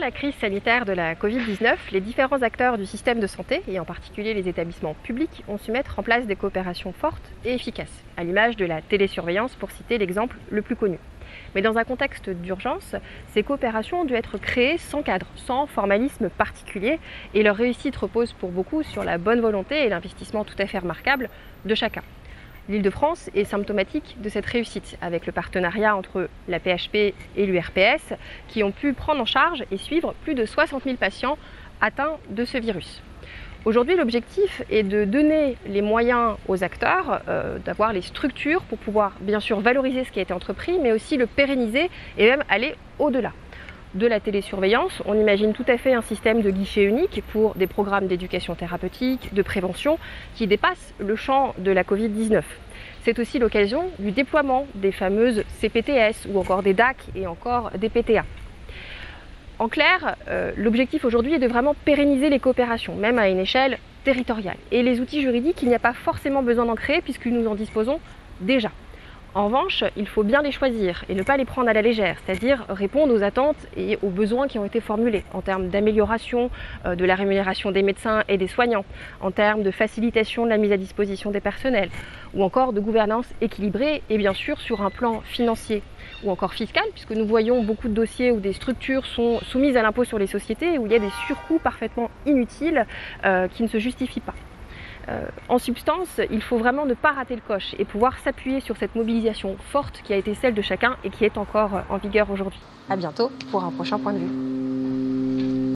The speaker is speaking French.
la crise sanitaire de la Covid-19, les différents acteurs du système de santé, et en particulier les établissements publics, ont su mettre en place des coopérations fortes et efficaces, à l'image de la télésurveillance pour citer l'exemple le plus connu. Mais dans un contexte d'urgence, ces coopérations ont dû être créées sans cadre, sans formalisme particulier, et leur réussite repose pour beaucoup sur la bonne volonté et l'investissement tout à fait remarquable de chacun. L'Île-de-France est symptomatique de cette réussite, avec le partenariat entre la PHP et l'URPS, qui ont pu prendre en charge et suivre plus de 60 000 patients atteints de ce virus. Aujourd'hui, l'objectif est de donner les moyens aux acteurs, d'avoir les structures pour pouvoir bien sûr valoriser ce qui a été entrepris, mais aussi le pérenniser et même aller au-delà. De la télésurveillance, on imagine tout à fait un système de guichet unique pour des programmes d'éducation thérapeutique, de prévention, qui dépassent le champ de la Covid-19. C'est aussi l'occasion du déploiement des fameuses CPTS ou encore des DAC et encore des PTA. En clair, l'objectif aujourd'hui est de vraiment pérenniser les coopérations, même à une échelle territoriale. Et les outils juridiques, il n'y a pas forcément besoin d'en créer puisque nous en disposons déjà. En revanche, il faut bien les choisir et ne pas les prendre à la légère, c'est-à-dire répondre aux attentes et aux besoins qui ont été formulés en termes d'amélioration de la rémunération des médecins et des soignants, en termes de facilitation de la mise à disposition des personnels, ou encore de gouvernance équilibrée et bien sûr sur un plan financier ou encore fiscal, puisque nous voyons beaucoup de dossiers où des structures sont soumises à l'impôt sur les sociétés, où il y a des surcoûts parfaitement inutiles qui ne se justifient pas. En substance, il faut vraiment ne pas rater le coche et pouvoir s'appuyer sur cette mobilisation forte qui a été celle de chacun et qui est encore en vigueur aujourd'hui. À bientôt pour un prochain point de vue.